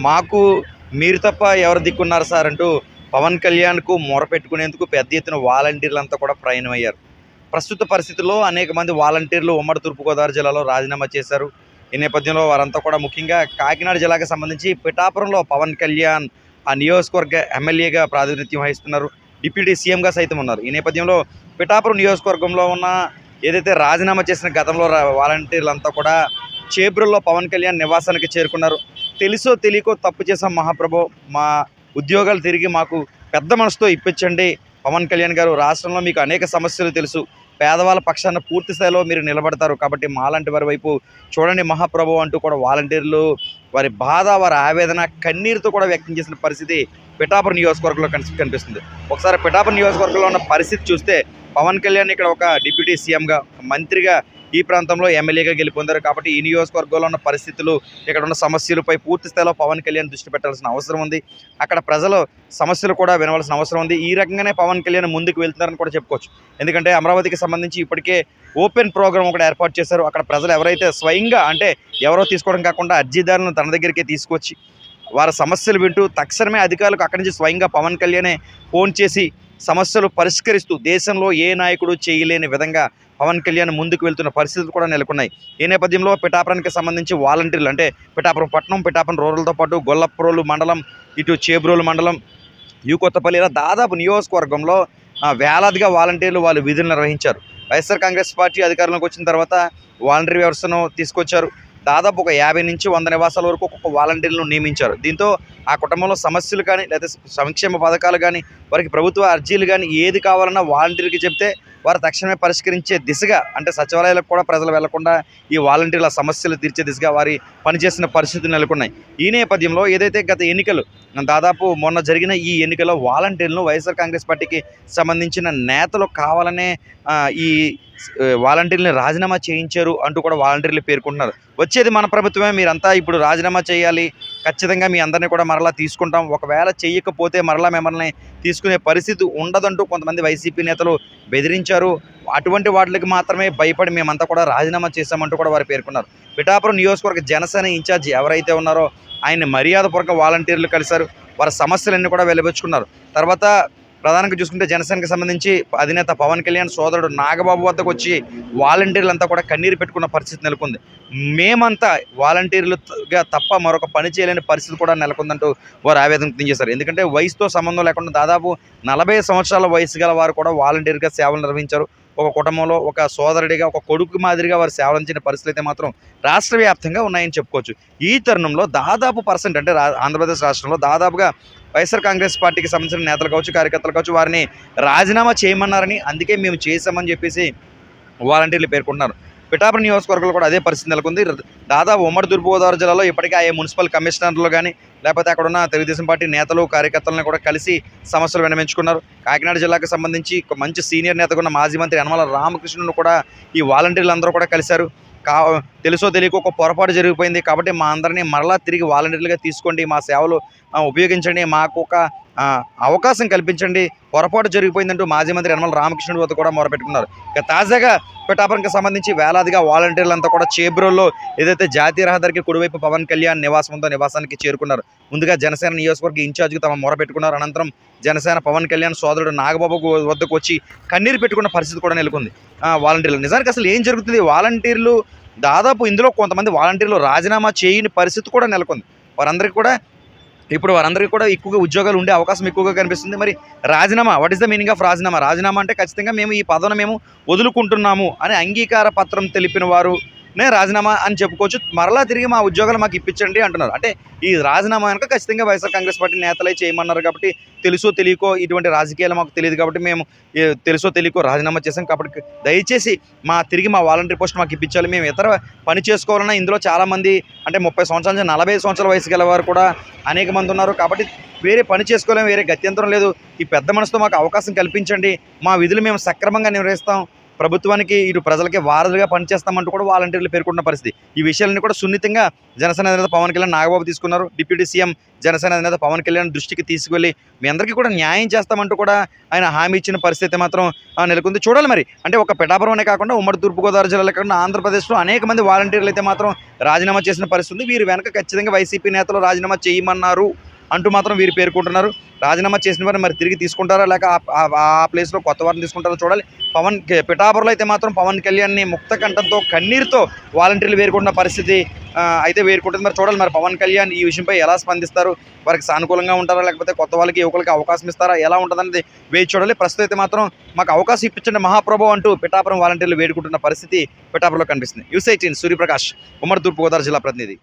మాకు మీరు తప్ప ఎవరు దిక్కున్నారు సార్ అంటూ పవన్ కళ్యాణ్కు మొరపెట్టుకునేందుకు పెద్ద ఎత్తున వాలంటీర్లంతా కూడా ప్రయాణమయ్యారు. ప్రస్తుత పరిస్థితుల్లో అనేక మంది వాలంటీర్లు ఉమ్మడి తూర్పుగోదావరి జిల్లాలో రాజీనామా చేశారు. ఈ నేపథ్యంలో వారంతా కూడా ముఖ్యంగా కాకినాడ జిల్లాకు సంబంధించి పిఠాపురంలో పవన్ కళ్యాణ్ ఆ నియోజకవర్గ ఎమ్మెల్యేగా ప్రాతినిధ్యం వహిస్తున్నారు. డిప్యూటీ సీఎంగా సైతం ఉన్నారు. ఈ నేపథ్యంలో పిఠాపురం నియోజకవర్గంలో ఉన్న ఏదైతే రాజీనామా చేసిన గతంలో వాలంటీర్లంతా కూడా చేబ్రోల్లో పవన్ కళ్యాణ్ నివాసానికి చేరుకున్నారు. తెలుసో తెలియకో తప్పు చేసాం మహాప్రభు, మా ఉద్యోగాలు తిరిగి మాకు పెద్ద మనసుతో ఇప్పించండి. పవన్ కళ్యాణ్ గారు, రాష్ట్రంలో మీకు అనేక సమస్యలు తెలుసు, పేదవాళ్ళ పక్షాన పూర్తి స్థాయిలో మీరు నిలబడతారు, కాబట్టి మాలాంటి వారి వైపు చూడండి మహాప్రభు అంటూ కూడా వాలంటీర్లు వారి బాధ, వారి ఆవేదన కన్నీరుతో కూడా వ్యక్తం చేసిన పరిస్థితి పిఠాపురం నియోజకవర్గంలో కనిపిస్తుంది. ఒకసారి పిఠాపురం నియోజకవర్గంలో ఉన్న పరిస్థితి చూస్తే పవన్ కళ్యాణ్ ఇక్కడ ఒక డిప్యూటీ సీఎంగా, మంత్రిగా, ఈ ప్రాంతంలో ఎమ్మెల్యేగా గెలుపొందారు. కాబట్టి ఈ నియోజకవర్గంలో ఉన్న పరిస్థితులు, ఇక్కడ ఉన్న సమస్యలపై పూర్తి స్థాయిలో పవన్ కళ్యాణ్ దృష్టి పెట్టాల్సిన అవసరం ఉంది. అక్కడ ప్రజల సమస్యలు కూడా వినవలసిన అవసరం ఉంది. ఈ రకంగానే పవన్ కళ్యాణ్ ముందుకు వెళ్తున్నారని కూడా చెప్పుకోవచ్చు. ఎందుకంటే అమరావతికి సంబంధించి ఇప్పటికే ఓపెన్ ప్రోగ్రామ్ ఒకటి ఏర్పాటు చేశారు. అక్కడ ప్రజలు ఎవరైతే స్వయంగా, అంటే ఎవరో తీసుకోవడం కాకుండా అర్జీదారులను తన దగ్గరికి తీసుకొచ్చి వారి సమస్యలు వింటూ తక్షణమే అధికారులకు అక్కడి నుంచి స్వయంగా పవన్ కళ్యాణే ఫోన్ చేసి సమస్యలు పరిష్కరిస్తూ దేశంలో ఏ నాయకుడు చేయలేని విధంగా పవన్ కళ్యాణ్ ముందుకు వెళ్తున్న పరిస్థితులు కూడా నెలకొన్నాయి. ఈ నేపథ్యంలో పిఠాపురానికి సంబంధించి వాలంటీర్లు, అంటే పిఠాపురం పట్టణం, పిఠాపురం రూరల్తో పాటు గొల్లప్రోలు మండలం, ఇటు చేబ్రోలు మండలం, కొత్తపల్లి, ఇలా దాదాపు నియోజకవర్గంలో వేలాదిగా వాలంటీర్లు వాళ్ళు విధులు నిర్వహించారు. వైఎస్ఆర్ కాంగ్రెస్ పార్టీ అధికారంలోకి వచ్చిన తర్వాత వాలంటీర్ వ్యవస్థను తీసుకొచ్చారు. దాదాపు ఒక 50 నుంచి 100 నివాసాల వరకు ఒక్కొక్క వాలంటీర్లను నియమించారు. దీంతో ఆ కుటుంబంలో సమస్యలు కానీ, లేదా సంక్షేమ పథకాలు కానీ, వారికి ప్రభుత్వ అర్జీలు కానీ ఏది కావాలన్నా వాలంటీర్కి చెప్తే వారు తక్షణమే పరిష్కరించే దిశగా, అంటే సచివాలయాలకు కూడా ప్రజలు వెళ్లకుండా ఈ వాలంటీర్ల సమస్యలు తీర్చే దిశగా వారి పనిచేసిన పరిస్థితులు నెలకొన్నాయి. ఈ నేపథ్యంలో ఏదైతే గత ఎన్నికలు, దాదాపు మొన్న జరిగిన ఈ ఎన్నికల్లో వాలంటీర్లను వైఎస్ఆర్ కాంగ్రెస్ పార్టీకి సంబంధించిన నేతలు కావాలనే ఈ వాలంటీర్లని రాజీనామా చేయించారు అంటూ కూడా వాలంటీర్లు పేర్కొంటున్నారు. వచ్చేది మన ప్రభుత్వమే, మీరంతా ఇప్పుడు రాజీనామా చేయాలి, ఖచ్చితంగా మీ అందరినీ కూడా మరలా తీసుకుంటాం, ఒకవేళ చేయకపోతే మరలా మిమ్మల్ని తీసుకునే పరిస్థితి ఉండదంటూ కొంతమంది వైసీపీ నేతలు బెదిరించారు. అటువంటి వాటికి మాత్రమే భయపడి మేమంతా కూడా రాజీనామా చేశామంటూ కూడా వారు పేర్కొన్నారు. పిఠాపురం నియోజకవర్గ జనసేన ఇన్ఛార్జి ఎవరైతే ఉన్నారో ఆయన మర్యాదపూర్వక వాలంటీర్లు కలిశారు. వారి సమస్యలన్నీ కూడా వెలిబుచ్చుకున్నారు. తర్వాత ప్రధానంగా చూసుకుంటే జనసేనకి సంబంధించి అధినేత పవన్ కళ్యాణ్ సోదరుడు నాగబాబు వద్దకు వచ్చి వాలంటీర్లంతా కూడా కన్నీరు పెట్టుకున్న పరిస్థితి నెలకొంది. మేమంతా వాలంటీర్లుగా తప్ప మరొక పని చేయలేని పరిస్థితి కూడా నెలకొందంటూ వారు ఆవేదన వ్యక్తం చేశారు. ఎందుకంటే వయసుతో సంబంధం లేకుండా దాదాపు 40 సంవత్సరాల వయసు గల వారు కూడా వాలంటీర్గా సేవలు నిర్వహించారు. ఒక కుటుంబంలో ఒక సోదరుడిగా, ఒక కొడుకు మాదిరిగా వారు సేవలంచిన పరిస్థితులు అయితే మాత్రం రాష్ట్ర వ్యాప్తంగా ఉన్నాయని చెప్పుకోవచ్చు. ఈ తరుణంలో దాదాపు పర్సెంట్, అంటే ఆంధ్రప్రదేశ్ రాష్ట్రంలో దాదాపుగా వైఎస్ఆర్ కాంగ్రెస్ పార్టీకి సంబంధించిన నేతలు కావచ్చు, కార్యకర్తలు కావచ్చు, వారిని రాజీనామా చేయమన్నారని, అందుకే మేము చేశామని చెప్పేసి వాలంటీర్లు పేర్కొంటున్నారు. పిఠాపురం నియోజకవర్గంలో కూడా అదే పరిస్థితి నెలకొంది. దాదాపు ఉమ్మడి తూర్పుగోదావరి జిల్లాలో ఇప్పటికే ఆయా మున్సిపల్ కమిషనర్లు కానీ, లేకపోతే అక్కడ ఉన్న తెలుగుదేశం పార్టీ నేతలు, కార్యకర్తలను కూడా కలిసి సమస్యలు విన్నవించుకున్నారు. కాకినాడ జిల్లాకు సంబంధించి మంచి సీనియర్ నేతగా ఉన్న మాజీ మంత్రి యనమల రామకృష్ణును కూడా ఈ వాలంటీర్లు అందరూ కూడా కలిశారు. తెలుసో తెలియకో ఒక పొరపాటు జరిగిపోయింది, కాబట్టి మా అందరినీ మరలా తిరిగి వాలంటీర్లుగా తీసుకోండి, మా సేవలు ఉపయోగించండి, మాకు ఒక అవకాశం కల్పించండి, పొరపాటు జరిగిపోయిందంటూ మాజీ మంత్రి యనమల రామకృష్ణుడి వద్ద కూడా మొరపెట్టుకున్నారు. ఇక తాజాగా పిఠాపురంకి సంబంధించి వేలాదిగా వాలంటీర్లంతా కూడా చేబ్రోల్లో ఏదైతే జాతీయ రహదారికి కుడివైపు పవన్ కళ్యాణ్ నివాసం ఉందో నివాసానికి చేరుకున్నారు. ముందుగా జనసేన నియోజకవర్గ ఇన్ఛార్జిగా తమ మొరపెట్టుకున్నారు. అనంతరం జనసేన పవన్ కళ్యాణ్ సోదరుడు నాగబాబు వద్దకు వచ్చి కన్నీరు పెట్టుకున్న పరిస్థితి కూడా నెలకొంది వాలంటీర్లు. నిజానికి అసలు ఏం జరుగుతుంది? వాలంటీర్లు దాదాపు ఇందులో కొంతమంది వాలంటీర్లు రాజీనామా చేయని పరిస్థితి కూడా నెలకొంది. వారందరికీ కూడా ఎక్కువగా ఉద్యోగాలు ఉండే అవకాశం ఎక్కువగా కనిపిస్తుంది. మరి రాజీనామా, what is the meaning of రాజీనామా? రాజీనామా అంటే ఖచ్చితంగా మేము ఈ పదవిని మేము వదులుకుంటున్నాము అని అంగీకార పత్రం తెలిపిన వారునే రాజీనామా అని చెప్పుకోవచ్చు. మరలా తిరిగి మా ఉద్యోగాలు మాకు ఇప్పించండి అంటున్నారు. అంటే ఈ రాజీనామా కనుక ఖచ్చితంగా వైఎస్ఆర్ కాంగ్రెస్ పార్టీ నేతలే చేయమన్నారు. కాబట్టి తెలుసో తెలియకో, ఇటువంటి రాజకీయాలు మాకు తెలియదు కాబట్టి మేము తెలుసో తెలియకో రాజీనామా చేసాం. కాబట్టి దయచేసి తిరిగి మా వాలంటీర్ పోస్ట్ మాకు ఇప్పించాలి. మేము ఇతర పని చేసుకోవాలన్నా ఇందులో చాలామంది, అంటే 30 సంవత్సరాల నుంచి 40 సంవత్సరాల వయసు గల వారు కూడా అనేక మంది ఉన్నారు. కాబట్టి వేరే పని చేసుకోలేము, వేరే గత్యంతరం లేదు. ఈ పెద్ద మనసుతో మాకు అవకాశం కల్పించండి, మా విధులు మేము సక్రమంగా నిర్వహిస్తాం, ప్రభుత్వానికి ఇటు ప్రజలకి వారధిగా పనిచేస్తామంటూ కూడా వాలంటీర్లు పేర్కొన్న పరిస్థితి. ఈ విషయాలన్నీ కూడా సున్నితంగా జనసేన అధినేత పవన్ కళ్యాణ్ నాగబాబు తీసుకున్నారు. డిప్యూటీ సీఎం జనసేన అధినేత పవన్ కళ్యాణ్ దృష్టికి తీసుకువెళ్ళి మీ అందరికీ కూడా న్యాయం చేస్తామంటూ కూడా ఆయన హామీ ఇచ్చిన పరిస్థితి మాత్రం నెలకొంది. చూడాలి మరి. అంటే ఒక పిఠాపురమే కాకుండా ఉమ్మడి తూర్పుగోదావరి జిల్లాలో కాకుండా ఆంధ్రప్రదేశ్లో అనేక మంది వాలంటీర్లు అయితే మాత్రం రాజీనామా చేసిన పరిస్థితి ఉంది. వీరి వెనక ఖచ్చితంగా వైసీపీ నేతలు రాజీనామా చేయమన్నారు అంటూ మాత్రం వీరు పేర్కొంటున్నారు. రాజీనామా చేసిన వారిని మరి తిరిగి తీసుకుంటారా లేక ఆ ప్లేస్లో కొత్త వారిని తీసుకుంటారో చూడాలి. పిఠాపురంలో అయితే మాత్రం పవన్ కళ్యాణ్ని ముక్త కంఠంతో కన్నీరుతో వాలంటీర్లు వేరుకుంటున్న పరిస్థితి అయితే వేరుకుంటుంది. మరి చూడాలి మరి పవన్ కళ్యాణ్ ఈ విషయంపై ఎలా స్పందిస్తారు, వారికి సానుకూలంగా ఉంటారా లేకపోతే కొత్త వాళ్ళకి యువకులకి అవకాశం ఇస్తారా, ఎలా ఉంటుందనేది వేచి చూడాలి. ప్రస్తుతం అయితే మాత్రం మాకు అవకాశం ఇప్పించండి మహాప్రభు అంటూ పిఠాపురం వాలంటీర్లు వేడుకుంటున్న పరిస్థితి పిఠాపురంలో కనిపిస్తుంది. యూస్18 సూర్యప్రకాష్, ఉమ్మడి తూర్పుగోదావరి జిల్లా ప్రతినిధి.